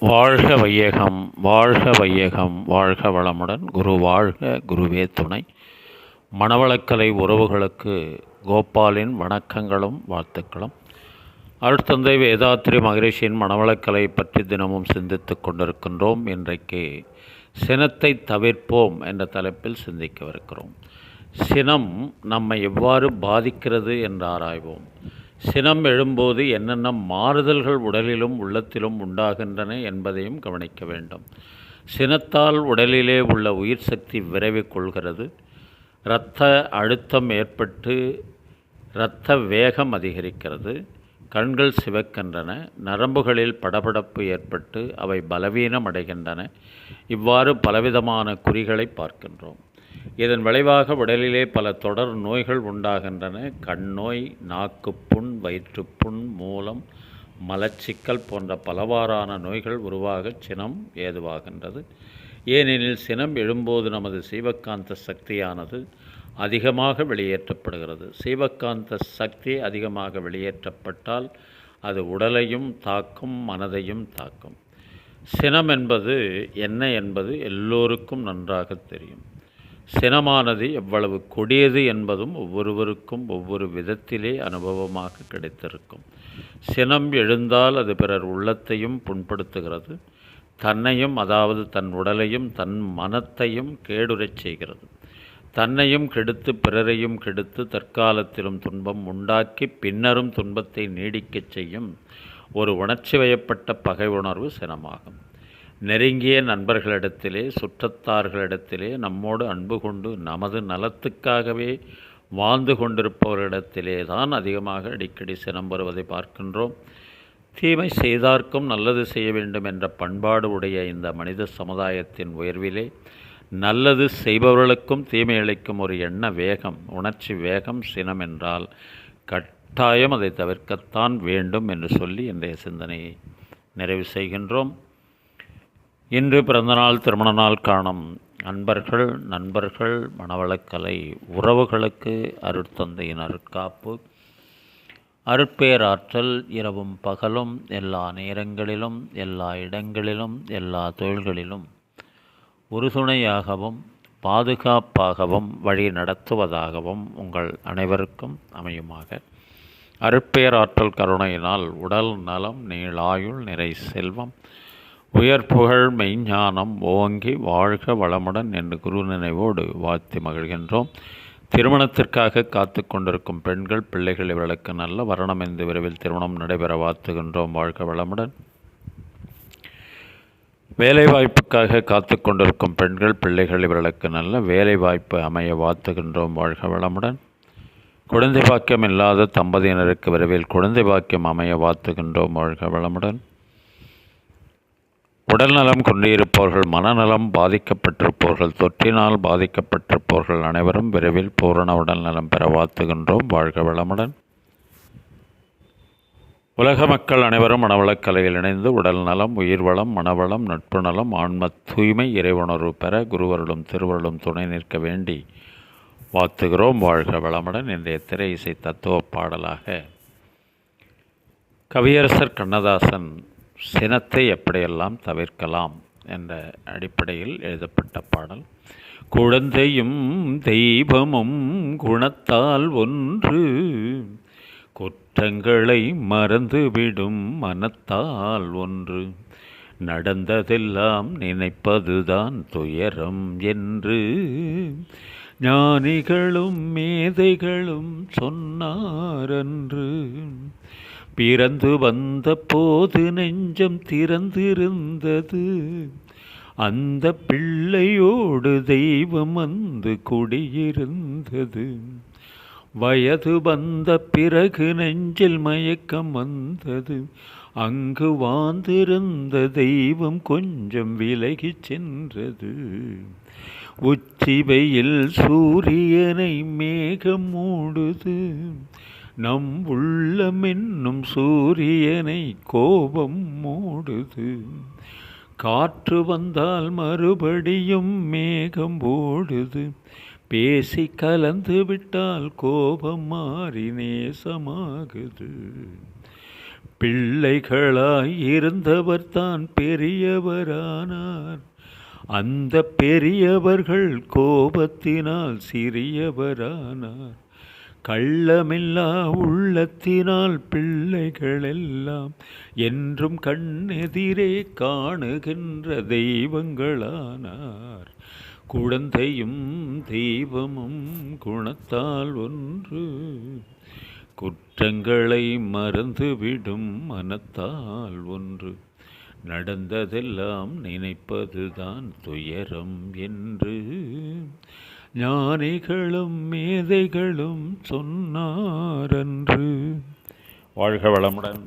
வாழ்க வையகம், வாழ்க வையகம், வாழ்க வளமுடன். குரு வாழ்க, குருவே துணை. மணவளக்கலை உறவுகளுக்கு கோபாலின் வணக்கங்களும் வாழ்த்துக்களும். அருட்தந்தை வேதாத்ரி மகரிஷியின் மணவளக்கலை பற்றி தினமும் சிந்தித்து கொண்டிருக்கின்றோம். இன்றைக்கு சினத்தை தவிர்ப்போம் என்ற தலைப்பில் சிந்திக்கவிருக்கிறோம். சினம் நம்மை எவ்வாறு பாதிக்கிறது என்று ஆராய்வோம். சினம் எழும்போது என்னென்ன மாறுதல்கள் உடலிலும் உள்ளத்திலும் உண்டாகின்றன என்பதையும் கவனிக்க வேண்டும். சினத்தால் உடலிலே உள்ள உயிர் சக்தி விரைவில் கொள்கிறது. இரத்த அழுத்தம் ஏற்பட்டு இரத்த வேகம் அதிகரிக்கிறது. கண்கள் சிவக்கின்றன. நரம்புகளில் படபடப்பு ஏற்பட்டு அவை பலவீனம் அடைகின்றன. இவ்வாறு பலவிதமான குறிகளை பார்க்கின்றோம். இதன் விளைவாக உடலிலே பல தொடர் நோய்கள் உண்டாகின்றன. கண் நோய், நாக்குப்புண், வயிற்றுப்புண், மூலம், மலச்சிக்கல் போன்ற பலவாறான நோய்கள் உருவாக சினம் ஏதுவாகின்றது. ஏனெனில் சினம் எழும்போது நமது சீவக்காந்த சக்தியானது அதிகமாக வெளியேற்றப்படுகிறது. சீவக்காந்த சக்தி அதிகமாக வெளியேற்றப்பட்டால் அது உடலையும் தாக்கும், மனதையும் தாக்கும். சினம் என்பது என்ன என்பது எல்லோருக்கும் நன்றாக தெரியும். சினமானது எவ்வளவு கொடியது என்பதும் ஒவ்வொருவருக்கும் ஒவ்வொரு விதத்திலே அனுபவமாக கிடைத்திருக்கும். சினம் எழுந்தால் அது பிறர் உள்ளத்தையும் புண்படுத்துகிறது. தன்னையும், அதாவது தன் உடலையும் தன் மனத்தையும் கேடுறச் செய்கிறது. தன்னையும் கெடுத்து பிறரையும் கெடுத்து தற்காலத்திலும் துன்பம் உண்டாக்கி பின்னரும் துன்பத்தை நீடிக்கச் செய்யும் ஒரு உணர்ச்சி வயப்பட்ட பகை உணர்வு சினமாகும். நெருங்கிய நண்பர்களிடத்திலே, சுற்றத்தார்களிடத்திலே நம்மோடு அன்பு கொண்டு நமது நலத்துக்காகவே வாழ்ந்து கொண்டிருப்பவர்களிடத்திலே தான் அதிகமாக அடிக்கடி சினம் வருவதை பார்க்கின்றோம். தீமை செய்தார்க்கும் நல்லது செய்ய வேண்டும் என்ற பண்பாடு உடைய இந்த மனித சமுதாயத்தின் உயர்விலே நல்லது செய்பவர்களுக்கும் தீமை அளிக்கும் ஒரு எண்ண வேகம், உணர்ச்சி வேகம் சினம் என்றால் கட்டாயம் அதை தவிர்க்கத்தான் வேண்டும் என்று சொல்லி இன்றைய சிந்தனையை நிறைவு செய்கின்றோம். இன்று பிறந்தநாள், திருமண நாள் காணும் அன்பர்கள், நண்பர்கள், மணவளக்கலை உறவுகளுக்கு அருட்தந்தையின் அருட்காப்பு, அருட்பேராற்றல் இரவும் பகலும் எல்லா நேரங்களிலும் எல்லா இடங்களிலும் எல்லா தொழில்களிலும் உறுதுணையாகவும் பாதுகாப்பாகவும் வழி நடத்துவதாகவும் உங்கள் அனைவருக்கும் அமையுமாக. அருட்பேராற்றல் கருணையினால் உடல் நலம், நீளாயுள், நிறை செல்வம், உயர் புகழ், மெய்ஞானம் ஓங்கி வாழ்க வளமுடன் என்று குரு நினைவோடு வாழ்த்தி மகிழ்கின்றோம். திருமணத்திற்காக காத்து கொண்டிருக்கும் பெண்கள், பிள்ளைகள் இவர்களுக்கு நல்ல வரணம் என்று விரைவில் திருமணம் நடைபெற வாழ்த்துகின்றோம். வாழ்க வளமுடன். வேலைவாய்ப்புக்காக காத்து கொண்டிருக்கும் பெண்கள், பிள்ளைகள் இவர்களுக்கு நல்ல வேலைவாய்ப்பு அமைய வாழ்த்துகின்றோம். வாழ்க வளமுடன். குழந்தை பாக்கியம் இல்லாத தம்பதியினருக்கு விரைவில் குழந்தை பாக்கியம் அமைய வாழ்த்துகின்றோம். வாழ்க வளமுடன். உடல்நலம் கொண்டிருப்பவர்கள், மனநலம் பாதிக்கப்பட்டிருப்பவர்கள், தொற்றினால் பாதிக்கப்பட்டிருப்பவர்கள் அனைவரும் விரைவில் பூரண உடல்நலம் பெற வாழ்த்துகின்றோம். வாழ்க வளமுடன். உலக மக்கள் அனைவரும் மனவளக்கலையில் இணைந்து உடல் நலம், உயிர் வளம், மனவளம், நட்பு நலம், ஆன்ம தூய்மை, இறைவுணர்வு பெற குருவருளும் திருவருளும் துணை நிற்க வேண்டி வாழ்த்துகிறோம். வாழ்க வளமுடன். இன்றைய திரை இசை தத்துவ பாடலாக கவியரசர் கண்ணதாசன் சினத்தை எப்படியெல்லாம் தவிர்க்கலாம் என்ற அடிப்படையில் எழுதப்பட்ட பாடல். குழந்தையும் தெய்வமும் குணத்தால் ஒன்று, குற்றங்களை மறந்துவிடும் மனத்தால் ஒன்று, நடந்ததெல்லாம் நினைப்பதுதான் துயரம் என்று ஞானிகளும் மேதைகளும் சொன்னாரன்று. பிறந்து வந்த போது நெஞ்சம் திறந்திருந்தது, அந்த பிள்ளையோடு தெய்வம் வந்து குடியிருந்தது. வயது வந்த பிறகு நெஞ்சில் மயக்கம் வந்தது, அங்கு வாழ்ந்திருந்த தெய்வம் கொஞ்சம் விலகி சென்றது. உச்சி வெயில் சூரியனை மேகம் மூடுது, நம் உள்ளம் என்னும் சூரியனை கோபம் மூடுது. காற்று வந்தால் மறுபடியும் மேகம் ஓடுது, பேசி கலந்து விட்டால் கோபம் மாறி நேசமாகுது. பிள்ளைகளாய் இருந்தவர்தான் பெரியவரானார். அந்த பெரியவர்கள் கோபத்தினால் சிறியவரானார். கள்ளமில்லா உள்ளத்தினால் பிள்ளைகளெல்லாம் என்றும் கண்ணெதிரே காணுகின்ற தெய்வங்களானார். குழந்தையும் தெய்வமும் குணத்தால் ஒன்று, குற்றங்களை மறந்துவிடும் மனத்தால் ஒன்று. நடந்ததெல்லாம் நினைப்பதுதான் துயரம் என்று ஞானிகளும் மேதைகளும் சொன்னாரன்று. வாழ்க வளமுடன்.